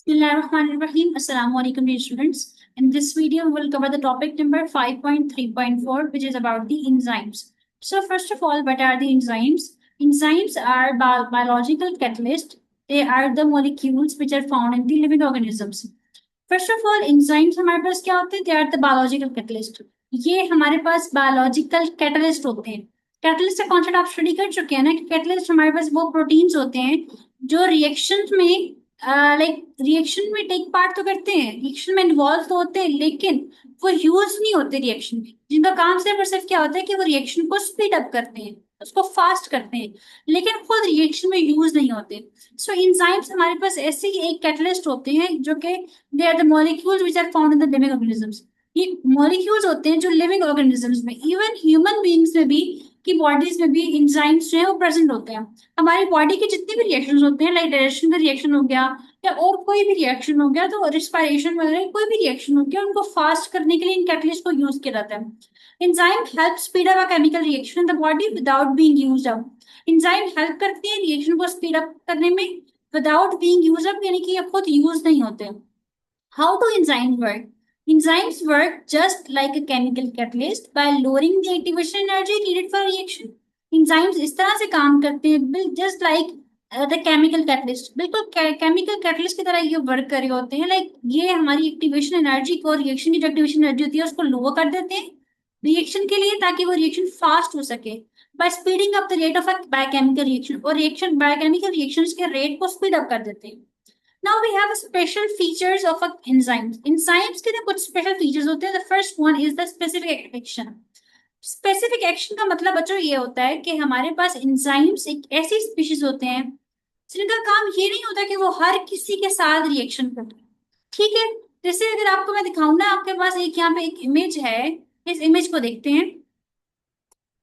Bismillahirrahmanirrahim. Assalamu alaikum, dear students. In this video, we will cover the topic number 5.3.4, which is about the enzymes. So, first of all, what are the enzymes? Enzymes are biological catalysts. They are the molecules which are found in the living organisms. First of all enzymes हमारे पास क्या होते हैं? They are the biological catalyst. ये हमारे पास biological catalyst होते हैं. Catalyst का कॉन्सेप्ट आप स्टडी कर चुके हैं ना कि कैटलिस्ट हमारे पास वो प्रोटीन्स होते हैं जो रिएक्शन में रिएक्शन में टेक पार्ट तो करते हैं, रिएक्शन में इन्वॉल्व तो होते हैं, लेकिन वो यूज नहीं होते रिएक्शन में. जिनका काम सिर्फ और सिर्फ क्या होता है कि वो रिएक्शन को स्पीड अप करते हैं, उसको फास्ट करते हैं, लेकिन खुद रिएक्शन में यूज नहीं होते. सो एंजाइम्स हमारे पास ऐसे ही एक कैटलिस्ट होते हैं जो कि they are the molecules which are found in the living organisms. ये मॉलिक्यूल्स होते हैं जो लिविंग ऑर्गेनिजम्स में, इवन ह्यूमन बीइंग्स में भी, की बॉडीज में भी एंजाइम्स जो है वो प्रेजेंट होते हैं. हमारी बॉडी के जितने भी रिएक्शन होते हैं, लाइक डाइजेशन का रिएक्शन हो गया या और कोई भी रिएक्शन हो गया, तो रिस्पायरेशन वगैरह कोई भी रिएक्शन हो गया, उनको फास्ट करने के लिए इन कैटलिस्ट को यूज किया जाता है. Enzyme help speed up a chemical reaction in the body without being used up. Enzyme help करती है रिएक्शन को स्पीड अप करने में विदाउट बीइंग यूज्ड अप, यानी कि ये खुद यूज नहीं होते. How do enzymes work? Enzymes work just like a chemical catalyst by lowering the activation energy needed for reaction. Enzymes इस तरह से काम करते हैं just like the chemical catalyst, बिल्कुल केमिकल कैटलिस्ट की तरह ये वर्क कर रहे होते हैं. लाइक ये हमारी एक्टिवेशन एनर्जी को, रिएक्शन की जो एक्टिवेशन एनर्जी होती है उसको लोअर कर देते हैं रिएक्शन के लिए, ताकि वो रिएक्शन फास्ट हो सके by speeding up the rate of a biochemical reaction. और रिएक्शन बायोकेमिकल रिएक्शंस के रेट को स्पीड अप कर देते हैं. Now we have special features of enzymes. Enzymes के ना कुछ special features होते हैं. The first one is the specific action. Specific action का मतलब बच्चों ये होता है कि हमारे पास enzymes एक ऐसी species होते हैं जिनका काम ये नहीं होता कि वो हर किसी के साथ रिएक्शन करें. ठीक है, जैसे अगर आपको मैं दिखाऊं ना, आपके पास एक यहाँ पे एक इमेज है, इस इमेज को देखते हैं.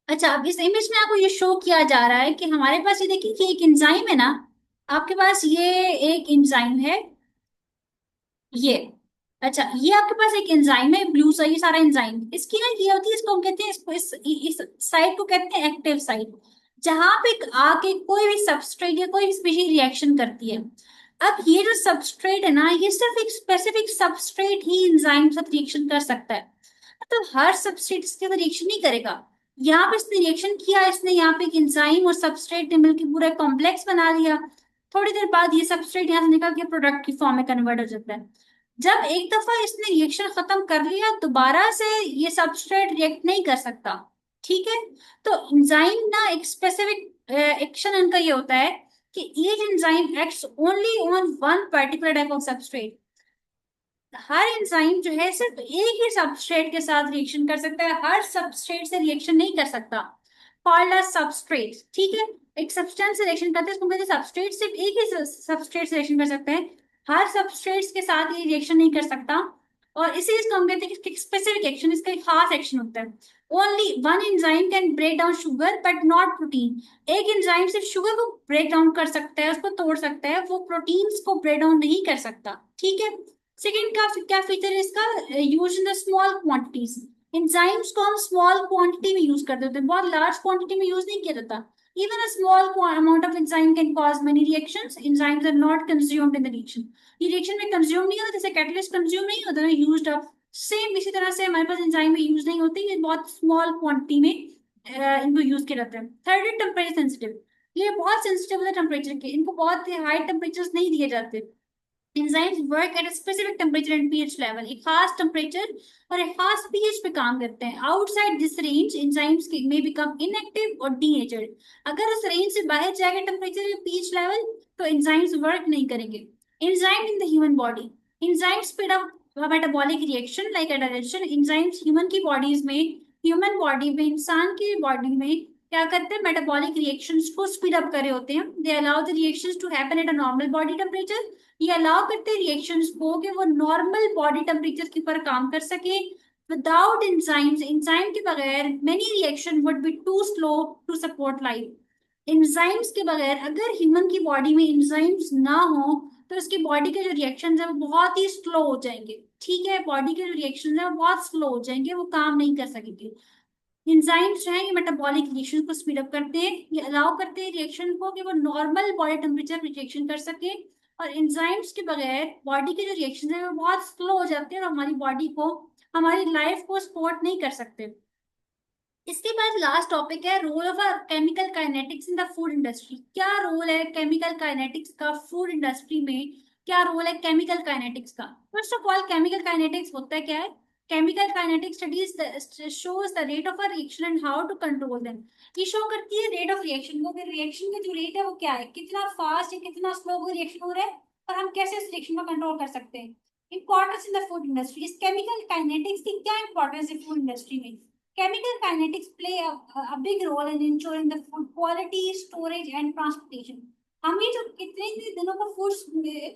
अच्छा, अब इस इमेज में आपको ये शो किया जा रहा है कि हमारे पास ये देखिए कि एक एंजाइम है ना, आपके पास ये एक एंजाइम है ये. अच्छा, ये आपके पास एक एंजाइम है ब्लू सा, ये सारा एंजाइम इसकी ना ये होती है, इसको हम कहते हैं, इसको इस साइड को कहते हैं एक्टिव साइड, जहां पे आके कोई भी सबस्ट्रेट या कोई भी स्पीशीज रिएक्शन करती है. अब ये जो सबस्ट्रेट है ना, ये सिर्फ एक स्पेसिफिक सबस्ट्रेट ही एंजाइम साथ रिएक्शन कर सकता है. मतलब हर सबस्ट्रेट इसके साथ रिएक्शन नहीं करेगा. यहाँ पे इसने रिएक्शन किया, इसने यहाँ पे एक एंजाइम और सबस्ट्रेट ने मिलकर पूरा कॉम्प्लेक्स बना लिया. थोड़ी देर बाद ये सबस्ट्रेट यहाँ से निकल के प्रोडक्ट की फॉर्म में कन्वर्ट हो जाता है. जब एक दफा इसने रिएक्शन खत्म कर लिया, दोबारा से ये सबस्ट्रेट रिएक्ट नहीं कर सकता. ठीक है, तो एंजाइम ना एक स्पेसिफिक एक्शन इनका ये होता है कि each enzyme acts only on one particular type of substrate. Her enzyme जो है सिर्फ एक ही सबस्ट्रेट के साथ रिएक्शन कर सकता है, हर सबस्ट्रेट से रिएक्शन नहीं कर सकता. Called as substrate. ठीक है, एक सब्सटेंस से रिएक्शन करते हैं, इसको कहते हैं सबस्ट्रेट. सिर्फ एक ही सबस्ट्रेट से रिएक्शन कर सकते हैं, हर सबस्ट्रेट्स के साथ ये रिएक्शन नहीं कर सकता. और इसी इसको हम कहते हैं कि स्पेसिफिक एक्शन, इसका एक खास एक्शन होता है. Only one enzyme can break down sugar but not protein. एक एंजाइम सिर्फ शुगर को ब्रेक डाउन कर सकता है, उसको तोड़ सकता है, वो प्रोटीन्स को ब्रेक डाउन नहीं कर सकता. ठीक है, सेकेंड का क्या फीचर है इसका? Use in the small quantities. Enzymes को हम स्मॉल क्वांटिटी में यूज कर देते हैं, बहुत लार्ज क्वांटिटी में यूज नहीं किया जाता. Even a small amount of enzyme can cause many reactions. Enzymes are not consumed in the reaction. ये रिएक्शन में कंज्यूम नहीं होता, जैसे कैटलिस्ट कंज्यूम नहीं होता ना, यूज्ड अप. सेम इसी तरह से हमारे पास एंजाइम में यूज नहीं होती, ये बहुत स्मॉल क्वांटिटी में इनको यूज किया जाता है. थर्ड है टेम्परेचर सेंसिटिव. ये बहुत सेंसिटिव है टेम्परेचर के, इनको बहुत हाई टेम्परेचर नहीं दिए जाते. Enzymes work at a specific temperature and pH level. एक खास टेम्परेचर और एक खास पीएच पे काम करते हैं. आउटसाइड दिस रेंज एंजाइम्स में बिकम इनएक्टिव और डीनेचर्ड. अगर उस रेंज से बाहर जाएगा टेम्परेचर या पीएच लेवल, तो एंजाइम्स वर्क नहीं करेंगे. Enzyme in the human body. Enzymes speed up metabolic reaction like digestion. Enzymes human की बॉडीज में, ह्यूमन बॉडी में, इंसान की बॉडी में क्या करते हैं? मेटाबॉलिक रिएक्शंस को स्पीड अप कर रहे होते हैं. They allow the reactions to happen at a normal body temperature. ये अलाउ करते हैं रिएक्शंस को कि वो नॉर्मल बॉडी टेम्परेचर के ऊपर काम कर सके. विदाउट एंजाइम्स, एंजाइम के बगैर many reaction would be too slow to support life. Enzymes के बगैर अगर ह्यूमन की बॉडी में एंजाइम्स ना हो, तो उसकी बॉडी के जो रिएक्शन है वो बहुत ही स्लो हो जाएंगे. ठीक है, बॉडी के जो रिएक्शन है वो बहुत स्लो हो जाएंगे, वो काम नहीं कर सकेंगे. एंजाइम्स जो है ये मेटाबॉलिक रिएक्शन को स्पीड अप करते हैं, ये अलाउ करते हैं रिएक्शन को कि वो नॉर्मल बॉडी टेम्परेचर रिएक्शन कर सके और एंजाइम्स के बगैर बॉडी के जो रिएक्शन है वो बहुत स्लो हो जाते हैं और हमारी बॉडी को, हमारी लाइफ को सपोर्ट नहीं कर सकते। इसके बाद लास्ट टॉपिक है role of chemical kinetics in the food industry. क्या रोल है केमिकल काइनेटिक्स का फूड इंडस्ट्री में? क्या रोल है केमिकल काइनेटिक्स का? First of all, chemical kinetics होता क्या है? Chemical kinetics studies shows the rate of a reaction and how to control them. ये शो करती है रेट ऑफ रिएक्शन को, फिर रिएक्शन का जो रेट है वो क्या है, कितना फास्ट या कितना स्लो वो रिएक्शन हो रहा है, और हम कैसे उस रिएक्शन को कंट्रोल कर सकते हैं। Importance in the food industry, इस केमिकल काइनेटिक्स की क्या इंपॉर्टेंस है फूड इंडस्ट्री में? Chemical kinetics play a big role in ensuring the food quality, storage and transportation. हम ये जो कितने कितने दिनों का फूड,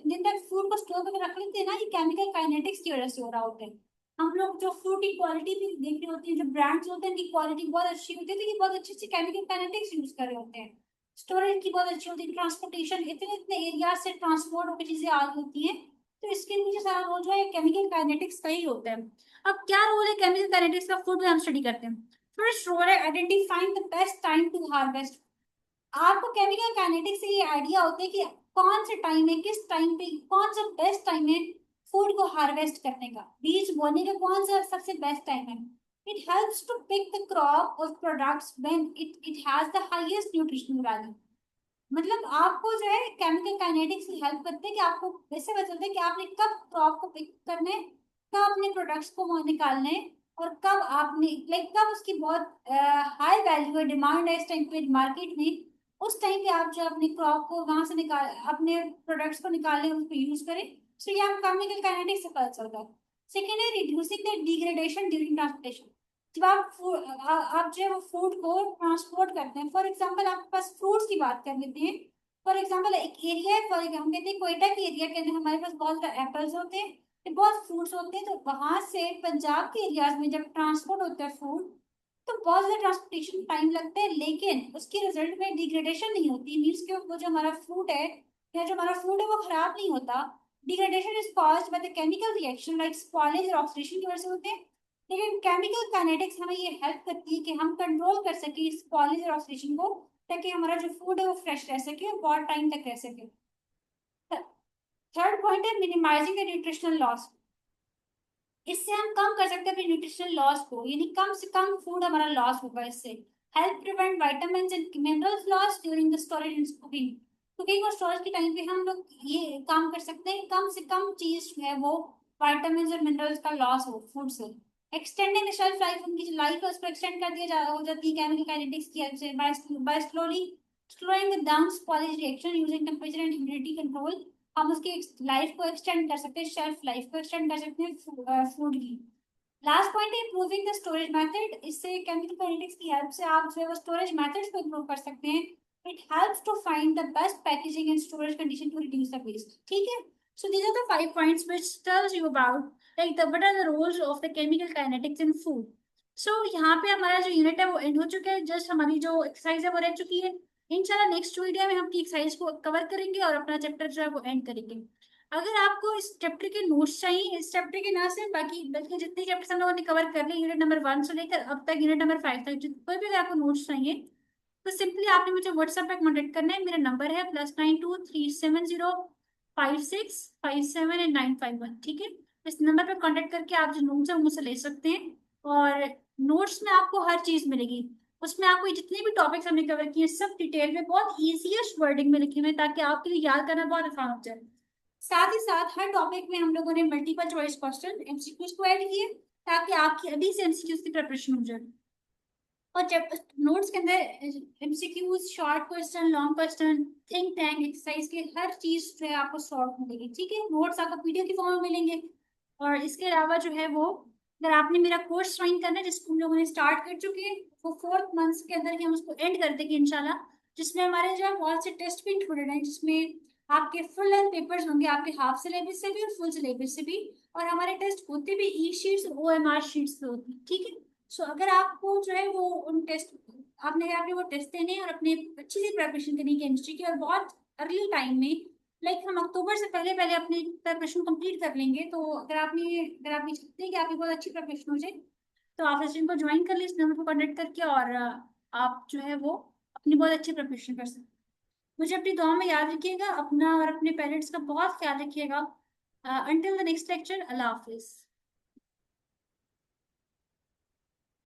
दिन तक फूड को स्टोर करके रख लेते हैं ना, ये केमिकल काइनेटिक्स की वजह से हो रहा होता है। हम लोग जो फूड की क्वालिटी भी देख रहे होते हैं, जो ब्रांड्स होते हैं, उनकी क्वालिटी बहुत अच्छी होती है, तो ये बहुत अच्छी अच्छी केमिकल काइनेटिक्स यूज कर रहे होते हैं। स्टोरेज की बहुत अच्छी होती है, ट्रांसपोर्टेशन, इतने इतने एरिया से ट्रांसपोर्ट होकर चीजें आ रही होती हैं, तो इसके नीचे सारा रोल जो है केमिकल काइनेटिक्स का ही होता है। अब क्या रोल है केमिकल काइनेटिक्स का फूड में हम स्टडी करते हैं। फर्स्ट रोल है identifying the best time to harvest. आपको केमिकल काइनेटिक्स से ये आइडिया होता है कि कौन सा टाइम है, किस टाइम पे कौन सा बेस्ट टाइम है फूड को हार्वेस्ट करने का, बीज बोने का कौन सा सबसे बेस्ट टाइम है। It helps to pick the crop of products when it has the highest nutritional value. मतलब आपको जो है केमिकल काइनेटिक्स की हेल्प करते हैं कि आपको वैसे पता चलता है कि आपने कब क्रॉप को पिक करना है, कब अपने प्रोडक्ट्स को वहाँ निकालना है, और कब आपने कब उसकी बहुत हाई वैल्यू है, डिमांड है इस टाइम पे मार्केट में, उस टाइम पे आप जो अपने क्रॉप को वहां से निकाल, अपने प्रोडक्ट्स को निकालें, उसको यूज करें। सो ये आप केमिकल काइनेटिक्स से पता चलता है। सेकेंड है reducing the degradation during transportation. जब आप जो है वो फूड को ट्रांसपोर्ट करते हैं, फॉर एग्जांपल आपके पास फ्रूट्स की बात कर लेते हैं। फॉर एग्जांपल एक एरिया है, फॉर हम कहते हैं कोयटा के एरिया के अंदर हमारे पास बहुत सारे एप्पल्स होते हैं, ये बहुत फ्रूट्स होते हैं, तो वहां से पंजाब के एरियाज में जब ट्रांसपोर्ट होता है फूड, तो बहुत ज्यादा ट्रांसपोर्टेशन टाइम लगता है, लेकिन उसके रिजल्ट में डिग्रेडेशन नहीं होती। मीन्स के वो जो हमारा फ्रूट है या जो हमारा फूड है वो खराब नहीं होता। Degradation is caused by the chemical reaction like spoilage और ऑक्सीडेशन की वजह से होते हैं। लेकिन केमिकल काइनेटिक्स हमें ये हेल्प करती है कि हम कंट्रोल कर सके इस पॉलीज और ऑक्सीडेशन को, ताकि हमारा जो फूड है वो फ्रेश रह सके और बहुत टाइम तक रह सके। थर्ड पॉइंट है मिनिमाइजिंग द न्यूट्रिशनल लॉस। इससे हम कम कर सकते हैं अपने न्यूट्रिशनल लॉस को, यानी कम से कम फूड हमारा लॉस होगा इससे। Help prevent vitamin and minerals loss during the storage and cooking. Cooking और स्टोरेज के टाइम पे हम लोग ये काम कर सकते हैं, कम से कम चीज जो है वो वाइटामिन और मिनरल्स का लॉस हो फूड से। एक्सटेंडिंग द शेल्फ लाइफ, उनकी जो लाइफ है उसको एक्सटेंड कर दिया जा हो जाती है केमिकल काइनेटिक्स की हेल्प से, by slowly slowing the down spoilage reaction using temperature and humidity control. हम उसकी लाइफ को एक्सटेंड कर सकते हैं, शेल्फ लाइफ को एक्सटेंड कर सकते हैं फूड की। लास्ट पॉइंट है इम्प्रूविंग द स्टोरेज मेथड। इससे केमिकल काइनेटिक्स की हेल्प से आप जो है वो स्टोरेज मेथड्स को इम्प्रूव कर सकते हैं। It helps to find the best packaging and storage condition to reduce the waste. ठीक है, so these are the 5 points which tells you about what are the roles of the chemical kinetics in food. So यहाँ पे हमारा जो unit है वो and हो चुका है, जस्ट हमारी जो एक्सरसाइज है वो रह चुकी है। इंशाल्लाह नेक्स्ट वीडियो में हम एक्सरसाइज को कवर करेंगे और अपना चैप्टर जो है वो एंड करेंगे। अगर आपको इस चैप्टर के नोट्स चाहिए, इस चैप्टर के ना सिर्फ बाकी बल्कि जितने चैप्टर्स हम लोगों ने कवर कर लिए यूनिट नंबर 1 से लेकर अब तक यूनिट नंबर 5 तक, कोई भी अगर आपको नोट्स चाहिए तो सिंपली आपने मुझे व्हाट्सएप पे कॉन्टेक्ट करना है। मेरा नंबर है +923705657951। ठीक है, इस नंबर पे कांटेक्ट करके आप जो नोट्स है वो मुझसे ले सकते हैं। और नोट्स में आपको हर चीज मिलेगी, उसमें आपको जितने भी टॉपिक्स हमने कवर किए सब डिटेल में बहुत ईजीएस्ट वर्डिंग में लिखे हुए हैं, ताकि आपके लिए याद करना बहुत आसान हो जाए। साथ ही साथ हर टॉपिक में हम लोगों ने मल्टीपल चॉइस क्वेश्चन एमसीक्यूज को ऐड किए, ताकि आपकी अभी से एमसीक्यूज की प्रिपरेशन हो जाए। और जब नोट्स के अंदर MCQs, short question, long question, think tank exercise के हर चीज जो है आपको सॉल्व मिलेगी। ठीक है, नोट्स आपको पीडीएफ की फॉर्म में मिलेंगे। और इसके अलावा जो है वो, अगर आपने मेरा कोर्स ज्वाइन करना है जिसको हम लोगों ने स्टार्ट कर चुके हैं, वो 4 मंथ्स के अंदर ही हम उसको एंड कर देंगे इंशाल्लाह, जिसमें हमारे जो है बहुत से टेस्ट भी इंक्लूडेड हैं, जिसमें आपके फुल लेंथ पेपर्स होंगे, आपके हाफ सिलेबस से भी और फुल सिलेबस से भी। और हमारे टेस्ट होते भी ई शीट्स और ओएमआर शीट्स पे होती है। ठीक है, सो अगर आपको जो है वो उन टेस्ट, आपने वो टेस्ट देने और अपने अच्छी सी प्रिपरेशन करनी है केमिस्ट्री की, और बहुत अर्ली टाइम में हम अक्टूबर से पहले पहले अपनी प्रिपरेशन कंप्लीट कर लेंगे। तो अगर आप चाहते हैं कि आपकी बहुत अच्छी प्रिपरेशन हो जाए, तो आप सेशन को ज्वाइन कर लीजिए इस नंबर पर कॉन्टेक्ट करके, और आप जो है वो अपनी बहुत अच्छी प्रिपरेशन कर सकते हैं। मुझे अपनी दुआ में याद रखिएगा, अपना और अपने पेरेंट्स का बहुत ख्याल रखिएगा। Until the next lecture, Allah Hafiz.